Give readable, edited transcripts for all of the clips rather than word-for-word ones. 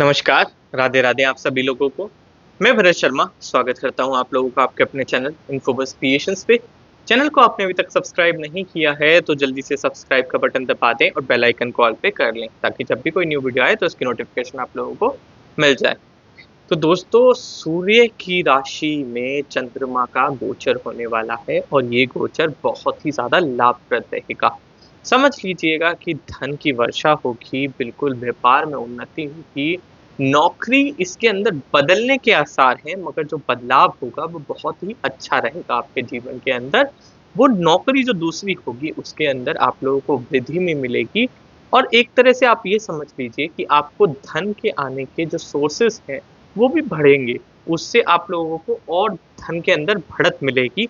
नमस्कार, राधे राधे आप सभी लोगों को। मैं भरत शर्मा स्वागत करता हूं आप लोगों का आपके अपने चैनल इन्फोबस क्रिएशंस पे। चैनल को आपने अभी तक सब्सक्राइब नहीं किया है तो जल्दी से सब्सक्राइब का बटन दबा दें और बेल आइकन कॉल पे कर लें ताकि जब भी कोई न्यू वीडियो आए तो उसकी नोटिफिकेशन आप लोगों को मिल जाए। तो दोस्तों, सूर्य की राशि में चंद्रमा का गोचर होने वाला है और ये गोचर बहुत ही ज़्यादा लाभप्रद रहेगा। समझ लीजिएगा कि धन की वर्षा होगी, बिल्कुल व्यापार में उन्नति होगी, नौकरी इसके अंदर बदलने के आसार हैं, मगर जो बदलाव होगा वो बहुत ही अच्छा रहेगा आपके जीवन के अंदर। वो नौकरी जो दूसरी होगी उसके अंदर आप लोगों को वृद्धि में मिलेगी और एक तरह से आप ये समझ लीजिए कि आपको धन के आने के जो सोर्सेस हैं वो भी बढ़ेंगे। उससे आप लोगों को और धन के अंदर बढ़त मिलेगी।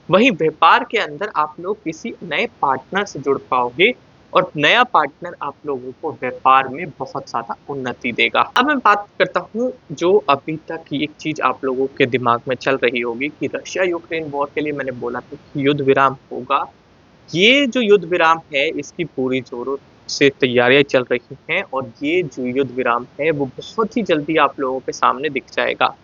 वहीं व्यापार के अंदर आप लोग किसी नए पार्टनर से जुड़ पाओगे और नया पार्टनर आप लोगों को व्यापार में बहुत ज़्यादा उन्नति देगा। अब मैं बात करता हूँ जो अभी तक एक चीज़ आप लोगों के दिमाग में चल रही होगी कि रशिया यूक्रेन वॉर के लिए मैंने बोला था कि युद्ध विराम होगा। ये जो युद्ध विराम है इसकी पूरी जोरों से तैयारियां चल रही हैं और ये जो युद्ध विराम है वो बहुत ही जल्दी आप लोगों के सामने दिख जाएगा।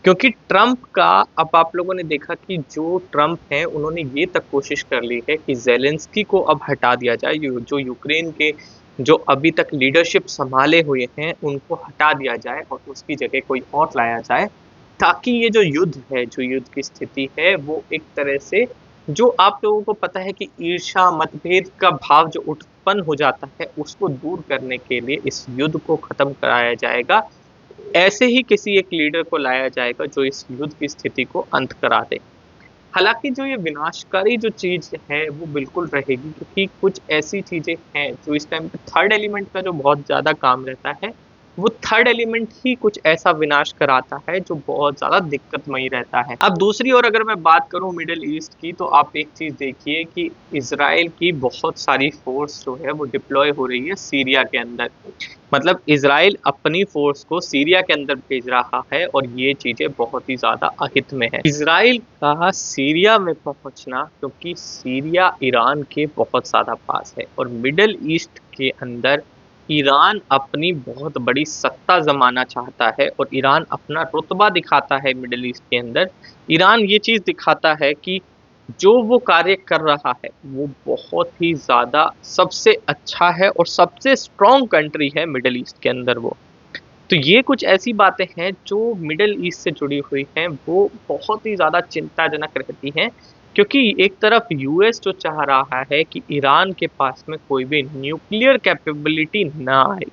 क्योंकि ट्रंप का अब आप लोगों ने देखा कि जो ट्रंप हैं उन्होंने ये तक कोशिश कर ली है कि ज़ेलेंस्की को अब हटा दिया जाए। जो यूक्रेन के जो अभी तक लीडरशिप संभाले हुए हैं उनको हटा दिया जाए और उसकी जगह कोई और लाया जाए, ताकि ये जो युद्ध है, जो युद्ध की स्थिति है वो एक तरह से जो आप लोगों को पता है कि ईर्ष्या मतभेद का भाव जो उत्पन्न हो जाता है उसको दूर करने के लिए इस युद्ध को खत्म कराया जाएगा। ऐसे ही किसी एक लीडर को लाया जाएगा जो इस युद्ध की स्थिति को अंत करा दे। हालांकि जो ये विनाशकारी जो चीज़ है वो बिल्कुल रहेगी, क्योंकि कुछ ऐसी चीज़ें हैं जो इस टाइम पे थर्ड एलिमेंट का जो बहुत ज़्यादा काम रहता है, वो थर्ड एलिमेंट ही कुछ ऐसा विनाश कराता है जो बहुत ज़्यादा दिक्कतमयी रहता है। अब दूसरी ओर अगर मैं बात करूँ मिडिल ईस्ट की, तो आप एक चीज़ देखिए कि इज़राइल की बहुत सारी फ़ोर्स जो है वो डिप्लॉय हो रही है सीरिया के अंदर। मतलब इज़राइल अपनी फ़ोर्स को सीरिया के अंदर भेज रहा है और ये चीज़ें बहुत ही ज़्यादा अहित में है। इज़राइल का सीरिया में पहुंचना, क्योंकि सीरिया ईरान के बहुत ज़्यादा पास है और मिडल ईस्ट के अंदर ईरान अपनी बहुत बड़ी सत्ता जमाना चाहता है और ईरान अपना रुतबा दिखाता है मिडल ईस्ट के अंदर। ईरान ये चीज़ दिखाता है कि जो वो कार्य कर रहा है वो बहुत ही ज़्यादा सबसे अच्छा है और सबसे स्ट्रॉन्ग कंट्री है मिडल ईस्ट के अंदर वो। तो ये कुछ ऐसी बातें हैं जो मिडल ईस्ट से जुड़ी हुई हैं, वो बहुत ही ज़्यादा चिंताजनक रहती हैं। क्योंकि एक तरफ यूएस जो चाह रहा है कि ईरान के पास में कोई भी न्यूक्लियर कैपेबिलिटी ना आए,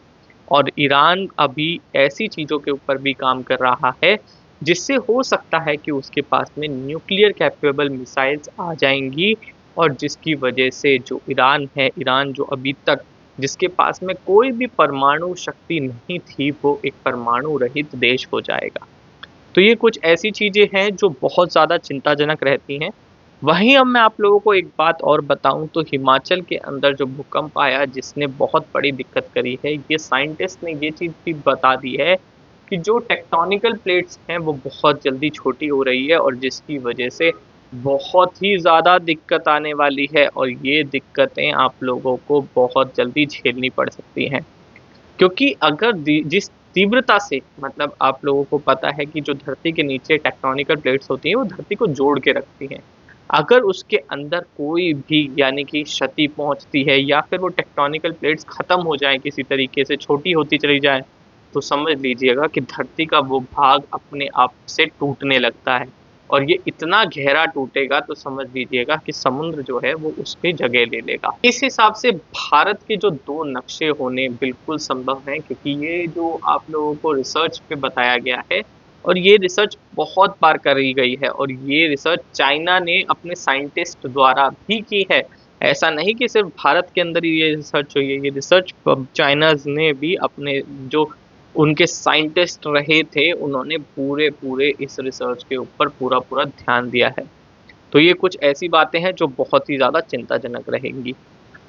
और ईरान अभी ऐसी चीज़ों के ऊपर भी काम कर रहा है जिससे हो सकता है कि उसके पास में न्यूक्लियर कैपेबल मिसाइल्स आ जाएंगी, और जिसकी वजह से जो ईरान है, ईरान जो अभी तक जिसके पास में कोई भी परमाणु शक्ति नहीं थी, वो एक परमाणु रहित देश हो जाएगा। तो ये कुछ ऐसी चीज़ें हैं जो बहुत ज़्यादा चिंताजनक रहती हैं। वहीं अब मैं आप लोगों को एक बात और बताऊं तो हिमाचल के अंदर जो भूकंप आया जिसने बहुत बड़ी दिक्कत करी है, ये साइंटिस्ट ने ये चीज़ भी बता दी है कि जो टेक्टोनिकल प्लेट्स हैं वो बहुत जल्दी छोटी हो रही है और जिसकी वजह से बहुत ही ज़्यादा दिक्कत आने वाली है और ये दिक्कतें आप लोगों को बहुत जल्दी झेलनी पड़ सकती हैं। क्योंकि अगर जिस तीव्रता से, मतलब आप लोगों को पता है कि जो धरती के नीचे टेक्टोनिकल प्लेट्स होती हैं वो धरती को जोड़ के रखती हैं। अगर उसके अंदर कोई भी यानी कि क्षति पहुंचती है या फिर वो टेक्टोनिकल प्लेट्स ख़त्म हो जाएँ, किसी तरीके से छोटी होती चली जाए, तो समझ लीजिएगा कि धरती का वो भाग अपने आप से टूटने लगता है और ये इतना गहरा टूटेगा तो समझ लीजिएगा कि समुद्र जो है वो उस पे जगह ले लेगा। इस हिसाब से भारत के जो 2 नक्शे होने बिल्कुल संभव हैं, क्योंकि ये जो आप लोगों को रिसर्च पे बताया गया है और ये रिसर्च बहुत बार करी गई है और ये रिसर्च चाइना ने अपने साइंटिस्ट द्वारा भी की है। ऐसा नहीं कि सिर्फ भारत के अंदर ही ये रिसर्च हुई है, ये रिसर्च चाइनाज़ ने भी अपने जो उनके साइंटिस्ट रहे थे उन्होंने पूरे इस रिसर्च के ऊपर पूरा ध्यान दिया है। तो ये कुछ ऐसी बातें हैं जो बहुत ही ज़्यादा चिंताजनक रहेंगी।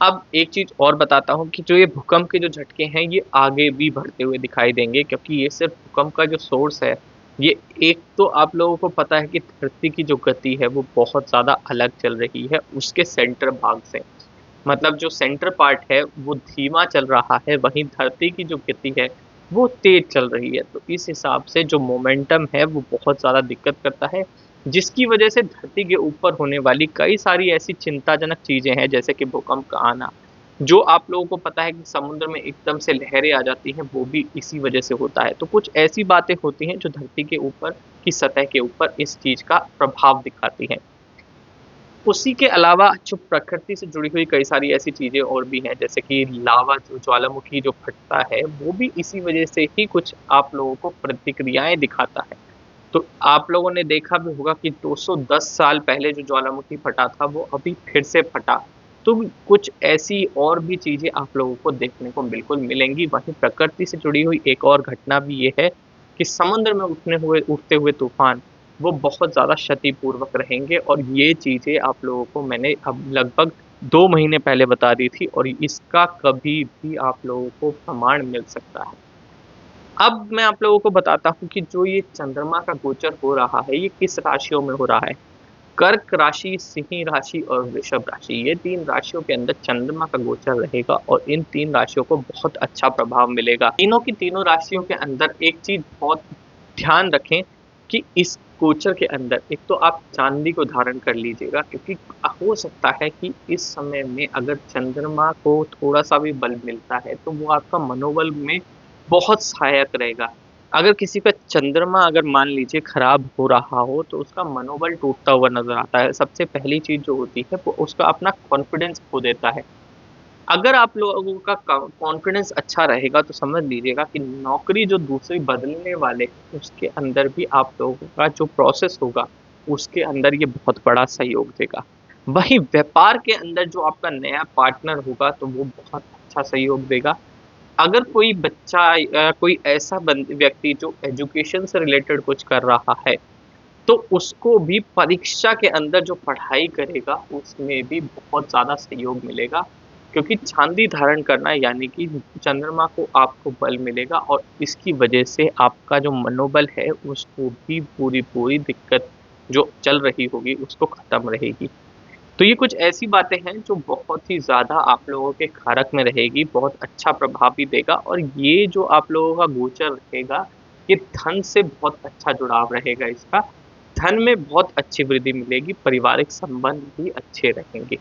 अब एक चीज़ और बताता हूँ कि जो ये भूकंप के जो झटके हैं ये आगे भी बढ़ते हुए दिखाई देंगे, क्योंकि ये सिर्फ भूकंप का जो सोर्स है, ये एक तो आप लोगों को पता है कि धरती की जो गति है वो बहुत ज़्यादा अलग चल रही है उसके सेंटर भाग से। मतलब जो सेंटर पार्ट है वो धीमा चल रहा है, वहीं धरती की जो गति है वो तेज चल रही है। तो इस हिसाब से जो मोमेंटम है वो बहुत ज़्यादा दिक्कत करता है, जिसकी वजह से धरती के ऊपर होने वाली कई सारी ऐसी चिंताजनक चीज़ें हैं, जैसे कि भूकंप का आना, जो आप लोगों को पता है कि समुद्र में एकदम से लहरें आ जाती हैं, वो भी इसी वजह से होता है। तो कुछ ऐसी बातें होती हैं जो धरती के ऊपर की सतह के ऊपर इस चीज़ का प्रभाव दिखाती हैं। उसी के अलावा जो प्रकृति से जुड़ी हुई कई सारी ऐसी चीज़ें और भी हैं, जैसे कि लावा जो ज्वालामुखी जो फटता है, वो भी इसी वजह से ही कुछ आप लोगों को प्रतिक्रियाएँ दिखाता है। तो आप लोगों ने देखा भी होगा कि 210 साल पहले जो ज्वालामुखी फटा था, वो अभी फिर से फटा। तो कुछ ऐसी और भी चीज़ें आप लोगों को देखने को बिल्कुल मिलेंगी। वहीं प्रकृति से जुड़ी हुई एक और घटना भी ये है कि समुद्र में उठते हुए तूफ़ान, वो बहुत ज़्यादा क्षतिपूर्वक रहेंगे, और ये चीज़ें आप लोगों को मैंने अब लगभग 2 महीने पहले बता दी थी, और इसका कभी भी आप लोगों को प्रमाण मिल सकता है। अब मैं आप लोगों को बताता हूँ कि जो ये चंद्रमा का गोचर हो रहा है, ये किस राशियों में हो रहा है। कर्क राशि, सिंह राशि और वृषभ राशि, ये 3 राशियों के अंदर चंद्रमा का गोचर रहेगा, और इन 3 राशियों को बहुत अच्छा प्रभाव मिलेगा। तीनों की तीनों राशियों के अंदर एक चीज़ बहुत ध्यान रखें कि इस गोचर के अंदर एक तो आप चांदी को धारण कर लीजिएगा, क्योंकि हो सकता है कि इस समय में अगर चंद्रमा को थोड़ा-सा भी बल मिलता है, तो वो आपका मनोबल में बहुत सहायक रहेगा। अगर किसी का चंद्रमा अगर मान लीजिए खराब हो रहा हो, तो उसका मनोबल टूटता हुआ नज़र आता है। सबसे पहली चीज़ जो होती है, वो उसका अपना कॉन्फिडेंस खो देता है। अगर आप लोगों का कॉन्फिडेंस अच्छा रहेगा, तो समझ लीजिएगा कि नौकरी जो दूसरी बदलने वाले हैं, उसके अंदर भी आप लोगों का जो प्रोसेस होगा, उसके अंदर ये बहुत बड़ा सहयोग देगा। वहीं व्यापार के अंदर जो आपका नया पार्टनर होगा, तो वो बहुत अच्छा सहयोग देगा। अगर कोई बच्चा कोई ऐसा व्यक्ति जो एजुकेशन से रिलेटेड कुछ कर रहा है, तो उसको भी परीक्षा के अंदर जो पढ़ाई करेगा, उसमें भी बहुत ज़्यादा सहयोग मिलेगा। क्योंकि चांदी धारण करना यानी कि चंद्रमा को आपको बल मिलेगा, और इसकी वजह से आपका जो मनोबल है, उसको भी पूरी दिक्कत जो चल रही होगी, उसको ख़त्म रहेगी। तो ये कुछ ऐसी बातें हैं जो बहुत ही ज़्यादा आप लोगों के कारक में रहेगी, बहुत अच्छा प्रभाव भी देगा, और ये जो आप लोगों का गोचर रहेगा, ये धन से बहुत अच्छा जुड़ाव रहेगा इसका। धन में बहुत अच्छी वृद्धि मिलेगी, पारिवारिक संबंध भी अच्छे रहेंगे।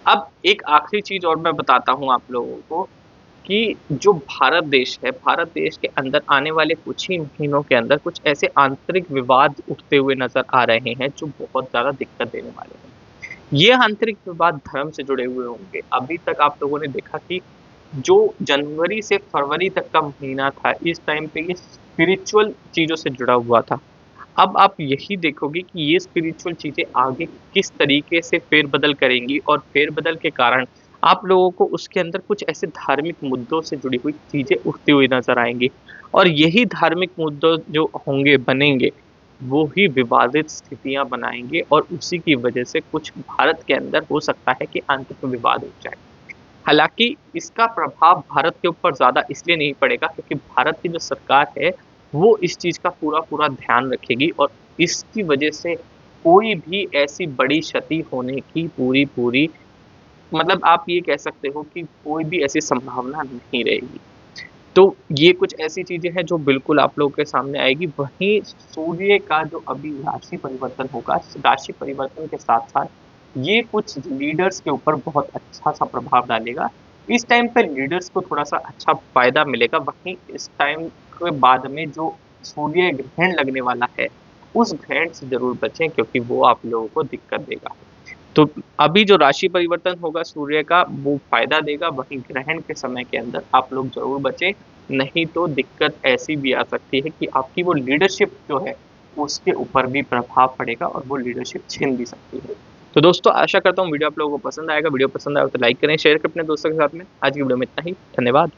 अब एक आखिरी चीज़ और मैं बताता हूँ आप लोगों को कि जो भारत देश के अंदर आने वाले कुछ ही महीनों के अंदर कुछ ऐसे आंतरिक विवाद उठते हुए नज़र आ रहे हैं, जो बहुत ज़्यादा दिक्कत देने वाले हैं। ये आंतरिक विवाद धर्म से जुड़े हुए होंगे। अभी तक आप लोगों ने देखा कि जो जनवरी से फरवरी तक का महीना था, इस टाइम पे ये स्पिरिचुअल चीज़ों से जुड़ा हुआ था। अब आप यही देखोगे कि ये स्पिरिचुअल चीज़ें आगे किस तरीके से फेरबदल करेंगी, और फेरबदल के कारण आप लोगों को उसके अंदर कुछ ऐसे धार्मिक मुद्दों से जुड़ी हुई चीज़ें उठती हुई नज़र आएँगी। और यही धार्मिक मुद्दों जो होंगे, बनेंगे, वो ही विवादित स्थितियाँ बनाएँगे, और उसी की वजह से कुछ भारत के अंदर हो सकता है कि आंतरिक विवाद हो जाए। हालाँकि इसका प्रभाव भारत के ऊपर ज़्यादा इसलिए नहीं पड़ेगा, क्योंकि भारत की जो सरकार है, वो इस चीज़ का पूरा-पूरा ध्यान रखेगी, और इसकी वजह से कोई भी ऐसी बड़ी क्षति होने की पूरी-पूरी, मतलब आप ये कह सकते हो कि कोई भी ऐसी संभावना नहीं रहेगी। तो ये कुछ ऐसी चीज़ें हैं जो बिल्कुल आप लोगों के सामने आएगी। वहीं सूर्य का जो अभी राशि परिवर्तन होगा, राशि परिवर्तन के साथ-साथ ये कुछ लीडर्स के ऊपर बहुत अच्छा-सा प्रभाव डालेगा। इस टाइम पे लीडर्स को थोड़ा-सा अच्छा फ़ायदा मिलेगा, वहीं इस टाइम के बाद में जो सूर्य ग्रहण लगने वाला है, उस ग्रहण से ज़रूर बचें, क्योंकि वो आप लोगों को दिक्कत देगा। तो अभी जो राशि परिवर्तन होगा सूर्य का, वो फ़ायदा देगा, वहीं ग्रहण के समय के अंदर आप लोग ज़रूर बचें, नहीं तो दिक्कत ऐसी भी आ सकती है कि आपकी वो लीडरशिप जो है, उसके ऊपर भी प्रभाव पड़ेगा, और वो लीडरशिप छिन भी सकती है। तो दोस्तों, आशा करता हूँ वीडियो आप लोगों को पसंद आएगा। वीडियो पसंद आया हो तो लाइक करें, शेयर करें अपने दोस्तों के साथ में। आज की वीडियो में इतना ही। धन्यवाद।